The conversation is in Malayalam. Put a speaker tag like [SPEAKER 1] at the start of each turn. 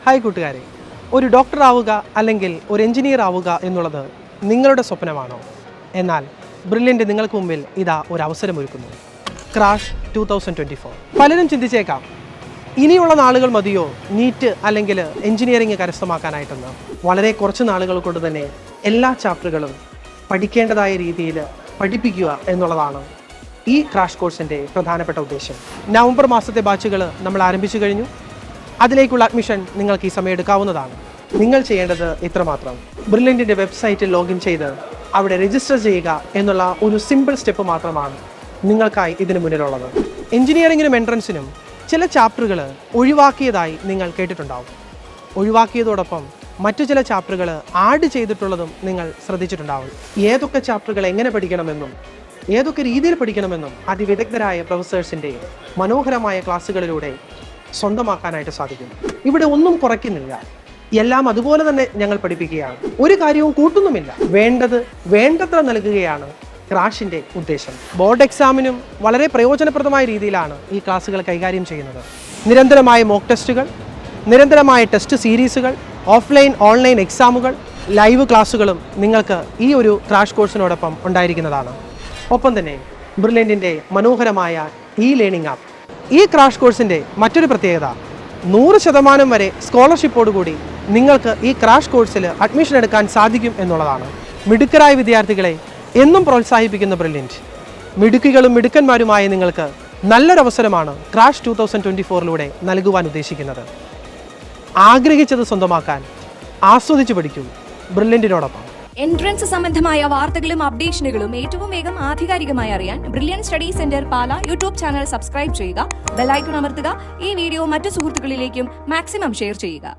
[SPEAKER 1] ഹായ് കൂട്ടുകാരെ, ഒരു ഡോക്ടർ ആവുക അല്ലെങ്കിൽ ഒരു എഞ്ചിനീയർ ആവുക എന്നുള്ളത് നിങ്ങളുടെ സ്വപ്നമാണോ? എന്നാൽ ബ്രില്യൻ്റ് നിങ്ങൾക്ക് മുമ്പിൽ ഇതാ ഒരു അവസരമൊരുക്കുന്നു. ക്രാഷ് 2024. പലരും ചിന്തിച്ചേക്കാം, ഇനിയുള്ള നാളുകൾ മതിയോ നീറ്റ് അല്ലെങ്കിൽ എഞ്ചിനീയറിംഗ് കരസ്ഥമാക്കാനായിട്ടെന്ന്. വളരെ കുറച്ച് നാളുകൾ കൊണ്ട് തന്നെ എല്ലാ ചാപ്റ്ററുകളും പഠിക്കേണ്ടതായ രീതിയിൽ പഠിപ്പിക്കുക എന്നുള്ളതാണ് ഈ ക്രാഷ് കോഴ്സിൻ്റെ പ്രധാനപ്പെട്ട ഉദ്ദേശം. നവംബർ മാസത്തെ ബാച്ചുകൾ നമ്മൾ ആരംഭിച്ചു കഴിഞ്ഞു. അതിലേക്കുള്ള അഡ്മിഷൻ നിങ്ങൾക്ക് ഈ സമയം എടുക്കാവുന്നതാണ്. നിങ്ങൾ ചെയ്യേണ്ടത് ഇത്രമാത്രം: ബ്രില്യൻറ്റിൻ്റെ വെബ്സൈറ്റിൽ ലോഗിൻ ചെയ്ത് അവിടെ രജിസ്റ്റർ ചെയ്യുക എന്നുള്ള ഒരു സിമ്പിൾ സ്റ്റെപ്പ് മാത്രമാണ് നിങ്ങൾക്കായി ഇതിന് മുന്നിലുള്ളത്. എഞ്ചിനീയറിംഗിനും എൻട്രൻസിനും ചില ചാപ്റ്ററുകൾ ഒഴിവാക്കിയതായി നിങ്ങൾ കേട്ടിട്ടുണ്ടാവും. ഒഴിവാക്കിയതോടൊപ്പം മറ്റു ചില ചാപ്റ്ററുകൾ ആഡ് ചെയ്തിട്ടുള്ളതും നിങ്ങൾ ശ്രദ്ധിച്ചിട്ടുണ്ടാവും. ഏതൊക്കെ ചാപ്റ്ററുകൾ എങ്ങനെ പഠിക്കണമെന്നും ഏതൊക്കെ രീതിയിൽ പഠിക്കണമെന്നും അതിവിദഗ്ധരായ പ്രൊഫസേഴ്സിൻ്റെ മനോഹരമായ ക്ലാസ്സുകളിലൂടെ സ്വന്തമാക്കാനായിട്ട് സാധിക്കും. ഇവിടെ ഒന്നും കുറയ്ക്കുന്നില്ല, എല്ലാം അതുപോലെ തന്നെ ഞങ്ങൾ പഠിപ്പിക്കുകയാണ്. ഒരു കാര്യവും കൂട്ടുന്നുമില്ല. വേണ്ടത് വേണ്ടത്ര നൽകുകയാണ് ക്രാഷിൻ്റെ ഉദ്ദേശം. ബോർഡ് എക്സാമിനും വളരെ പ്രയോജനപ്രദമായ രീതിയിലാണ് ഈ ക്ലാസ്സുകൾ കൈകാര്യം ചെയ്യുന്നത്. നിരന്തരമായ മോക്ക് ടെസ്റ്റുകൾ, നിരന്തരമായ ടെസ്റ്റ് സീരീസുകൾ, ഓഫ്ലൈൻ ഓൺലൈൻ എക്സാമുകൾ, ലൈവ് ക്ലാസ്സുകളും നിങ്ങൾക്ക് ഈ ഒരു ക്രാഷ് കോഴ്സിനോടൊപ്പം ഉണ്ടായിരിക്കുന്നതാണ്. ഒപ്പം തന്നെ ബ്രില്യൻറ്റിൻ്റെ മനോഹരമായ ലേണിംഗ് ആപ്പ്. ഈ ക്രാഷ് കോഴ്സിൻ്റെ മറ്റൊരു പ്രത്യേകത, 100% വരെ സ്കോളർഷിപ്പോടുകൂടി നിങ്ങൾക്ക് ഈ ക്രാഷ് കോഴ്സിൽ അഡ്മിഷൻ എടുക്കാൻ സാധിക്കും എന്നുള്ളതാണ്. മിടുക്കരായ വിദ്യാർത്ഥികളെ എന്നും പ്രോത്സാഹിപ്പിക്കുന്ന ബ്രില്യൻറ്റ്, മിടുക്കികളും മിടുക്കന്മാരുമായ നിങ്ങൾക്ക് നല്ലൊരവസരമാണ് ക്രാഷ് 2024 നൽകുവാൻ ഉദ്ദേശിക്കുന്നത്. ആഗ്രഹിച്ചത് സ്വന്തമാക്കാൻ ആസ്വദിച്ചു പഠിക്കൂ ബ്രില്യൻറ്റിനോടൊപ്പം.
[SPEAKER 2] എൻട്രൻസ് സംബന്ധമായ വാർത്തകളും അപ്ഡേഷനുകളും ഏറ്റവും വേഗം ആധികാരികമായി അറിയാൻ ബ്രില്യൻറ്റ് സ്റ്റഡി സെന്റർ പാല യൂട്യൂബ് ചാനൽ സബ്സ്ക്രൈബ് ചെയ്യുക, ബെൽ ഐക്കൺ അമർത്തുക. ഈ വീഡിയോ മറ്റു സുഹൃത്തുക്കളിലേക്കും മാക്സിമം ഷെയർ ചെയ്യുക.